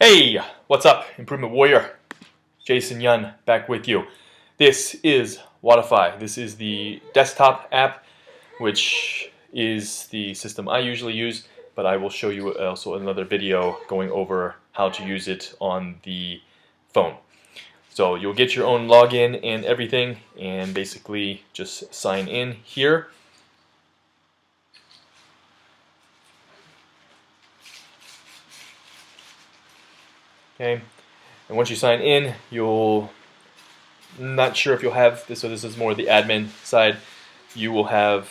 Hey, what's up, Improvement Warrior? Jason Yun back with you. This is Wodify. This is the desktop app, which is the system I usually use, but I will show you also another video going over how to use it on the phone. So you'll get your own login and everything, and basically just sign in here. Okay, and once you sign in, not sure if you'll have this, so this is more the admin side. You will have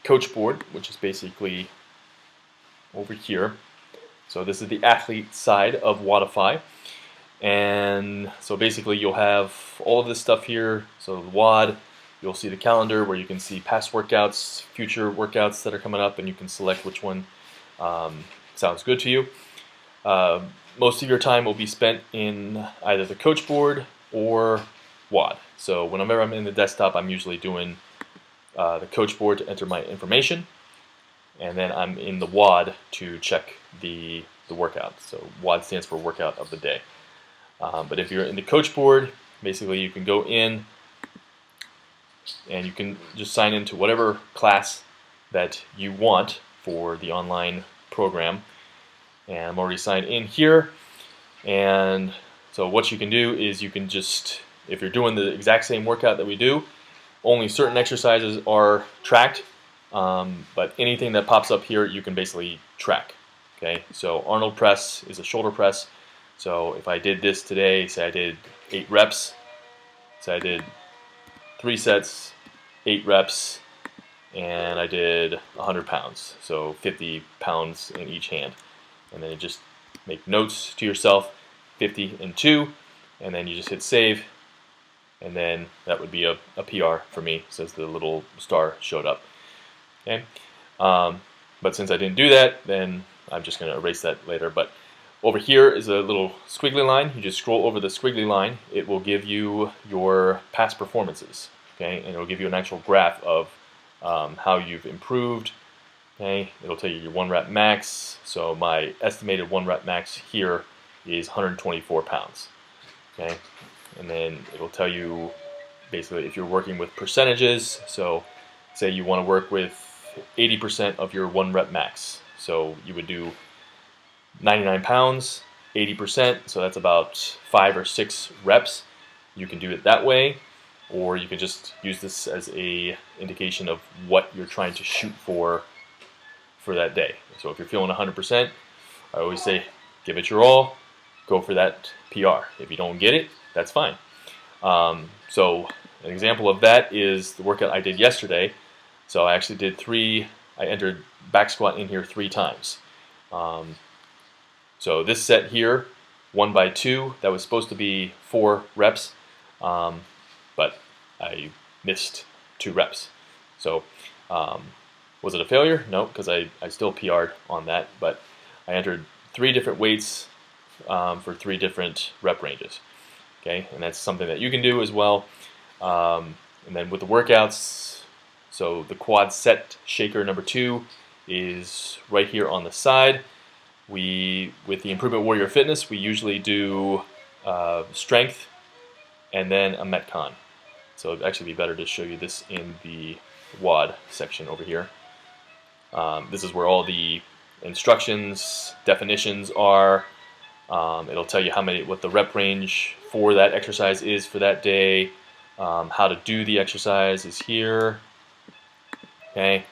Coach Board, which is basically over here. So this is the athlete side of Wodify. And so basically you'll have all of this stuff here. So the WOD, you'll see the calendar where you can see past workouts, future workouts that are coming up, and you can select which one sounds good to you. Most of your time will be spent in either the Coach Board or WOD. So whenever I'm in the desktop, I'm usually doing the Coach Board to enter my information, and then I'm in the WOD to check the workout. So WOD stands for workout of the day. But if you're in the Coach Board, basically you can go in and you can just sign into whatever class that you want for the online program. And I'm already signed in here. And so what you can do is you can just, if you're doing the exact same workout that we do, only certain exercises are tracked, but anything that pops up here you can basically track. Okay, so Arnold press is a shoulder press. So if I did this today, say I did 8 reps, say I did 3 sets, 8 reps, and I did 100 pounds, so 50 pounds in each hand. And then you just make notes to yourself, 50 and 2, and then you just hit save, and then that would be a PR for me, since the little star showed up. Okay, but since I didn't do that, then I'm just going to erase that later. But over here is a little squiggly line. You just scroll over the squiggly line. It will give you your past performances, okay, and it will give you an actual graph of how you've improved. Okay, it'll tell you your 1 rep max. So my estimated 1 rep max here is 124 pounds. Okay, and then it'll tell you basically if you're working with percentages. So say you want to work with 80% of your 1 rep max. So you would do 99 pounds, 80%, so that's about 5 or 6 reps. You can do it that way, or you can just use this as a indication of what you're trying to shoot for that day. So if you're feeling 100%, I always say give it your all, go for that PR. If you don't get it, that's fine. So an example of that is the workout I did yesterday. So I actually did I entered back squat in here 3 times. So this set here, 1 by 2, that was supposed to be 4 reps, but I missed 2 reps. So was it a failure? No, because I still PR'd on that, but I entered 3 different weights for 3 different rep ranges. Okay, and that's something that you can do as well. And then with the workouts, so the quad set shaker number 2 is right here on the side. With the Improvement Warrior Fitness, we usually do strength and then a metcon. So it'd actually be better to show you this in the WOD section over here. This is where all the instructions, definitions are. It'll tell you what the rep range for that exercise is for that day. How to do the exercise is here. Okay.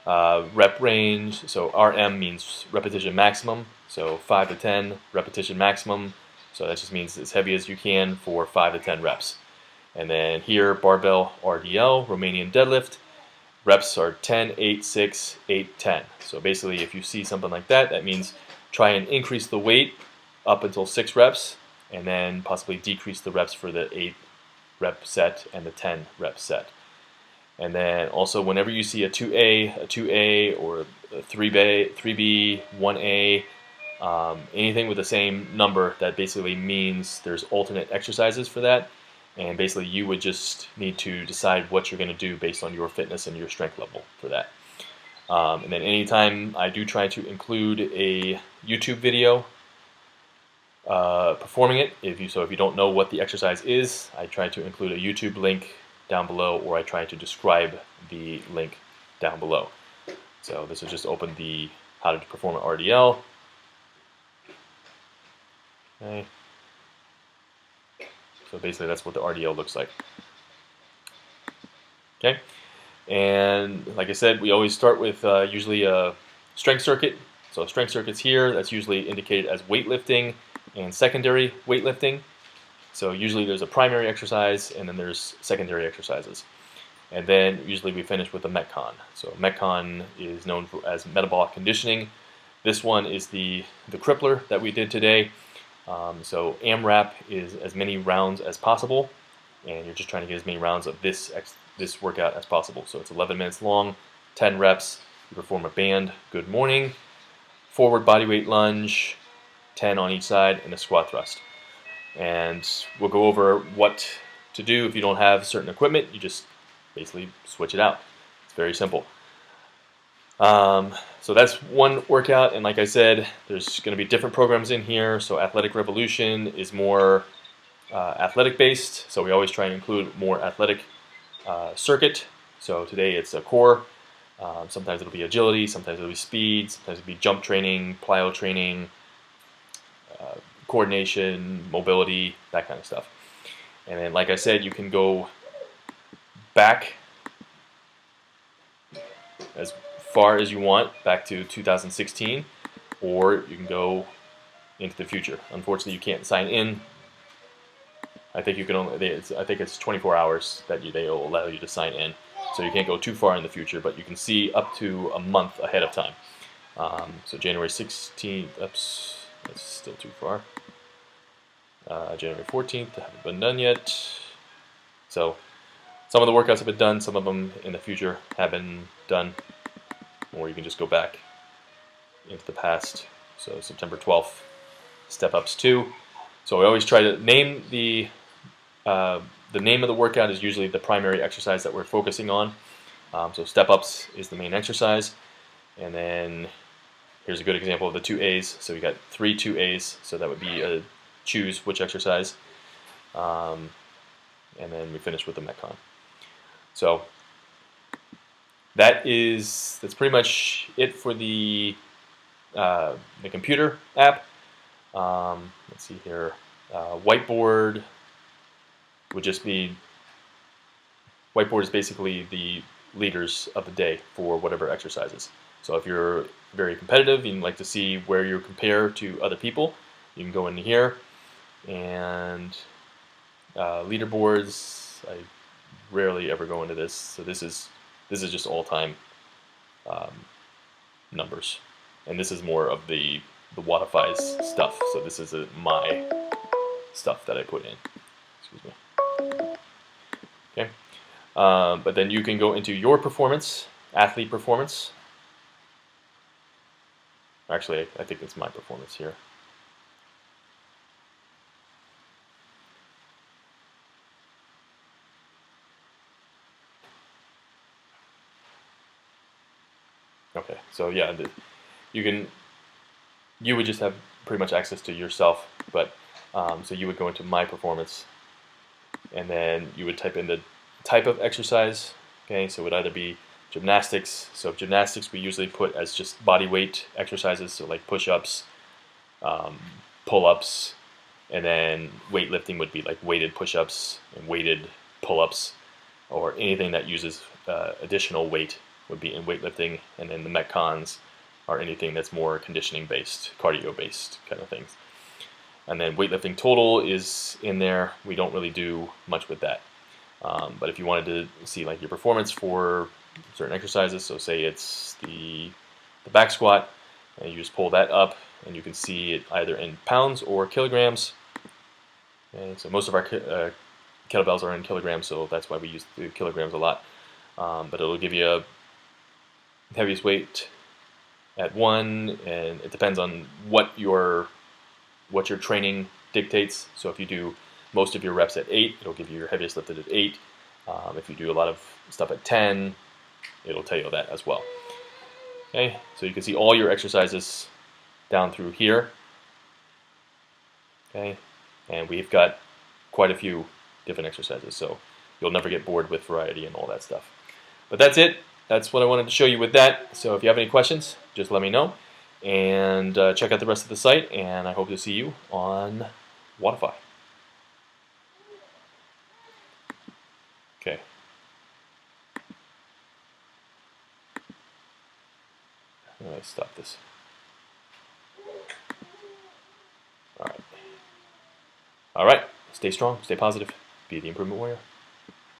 Rep range, so RM means repetition maximum, so 5 to 10 repetition maximum, so that just means as heavy as you can for 5 to 10 reps. And then here, barbell RDL, Romanian deadlift, reps are 10, 8, 6, 8, 10. So basically if you see something like that, that means try and increase the weight up until 6 reps, and then possibly decrease the reps for the 8 rep set and the 10 rep set. And then also whenever you see a 2A, or a 3B, 1A, anything with the same number, that basically means there's alternate exercises for that. And basically you would just need to decide what you're going to do based on your fitness and your strength level for that. And then anytime I do try to include a YouTube video, performing it. If you don't know what the exercise is, I try to include a YouTube link down below, or I try to describe the link down below. So this is just open the how to perform an RDL. Okay. So basically that's what the RDL looks like. Okay. And like I said, we always start with usually a strength circuit. So strength circuit's here. That's usually indicated as weightlifting and secondary weightlifting. So usually there's a primary exercise and then there's secondary exercises. And then usually we finish with a metcon. So metcon is known as metabolic conditioning. This one is the crippler that we did today. So AMRAP is as many rounds as possible, and you're just trying to get as many rounds of this workout as possible. So it's 11 minutes long, 10 reps. You perform a band, good morning, forward bodyweight lunge, 10 on each side, and a squat thrust. And we'll go over what to do if you don't have certain equipment. You just basically switch it out. It's very simple. So that's one workout, and like I said, there's going to be different programs in here. So Athletic Revolution is more athletic based, so we always try and include more athletic circuit. So today it's a core. Sometimes it'll be agility, sometimes it'll be speed, sometimes it'll be jump training, plyo training, coordination, mobility, that kind of stuff. And then, like I said, you can go back as far as you want, back to 2016, or you can go into the future. Unfortunately, you can't sign in. I think you can only. I think it's 24 hours that they'll allow you to sign in, so you can't go too far in the future, but you can see up to a month ahead of time. So January 16th, that's still too far. January 14th, haven't been done yet. So some of the workouts have been done, some of them in the future have been done, or you can just go back into the past. So September 12th, step ups 2. So we always try to name the name of the workout is usually the primary exercise that we're focusing on. So step ups is the main exercise, and then here's a good example of the 2A's. So we got 3 2A's, so that would be choose which exercise, and then we finish with the metcon. So that's pretty much it for the computer app. Let's see here. Whiteboard would just be, Whiteboard is basically the leaders of the day for whatever exercises. So if you're very competitive, you'd like to see where you compare to other people, you can go into here. And leaderboards, I rarely ever go into this. So this is just all-time numbers, and this is more of the Wodify's stuff. So this is my stuff that I put in. Excuse me. Okay, but then you can go into your performance, athlete performance. Actually, I think it's my performance here. Okay, so yeah, you would just have pretty much access to yourself, but so you would go into my performance, and then you would type in the type of exercise. Okay, so it would either be gymnastics. So gymnastics we usually put as just body weight exercises, so like push-ups, pull-ups, and then weightlifting would be like weighted push-ups and weighted pull-ups, or anything that uses additional weight would be in weightlifting. And then the metcons are anything that's more conditioning based, cardio based kind of things. And then weightlifting total is in there. We don't really do much with that, but if you wanted to see like your performance for certain exercises, so say it's the back squat, and you just pull that up and you can see it either in pounds or kilograms. And so most of our kettlebells are in kilograms, so that's why we use the kilograms a lot. But it'll give you a heaviest weight at 1, and it depends on what your training dictates. So if you do most of your reps at 8, it'll give you your heaviest lifted at 8. If you do a lot of stuff at 10, it'll tell you that as well. Okay, so you can see all your exercises down through here. Okay, and we've got quite a few different exercises, so you'll never get bored with variety and all that stuff. But that's it. That's what I wanted to show you with that. So if you have any questions, just let me know. And check out the rest of the site, and I hope to see you on Wodify. Okay. Let's stop this. All right. All right. Stay strong. Stay positive. Be the improvement warrior.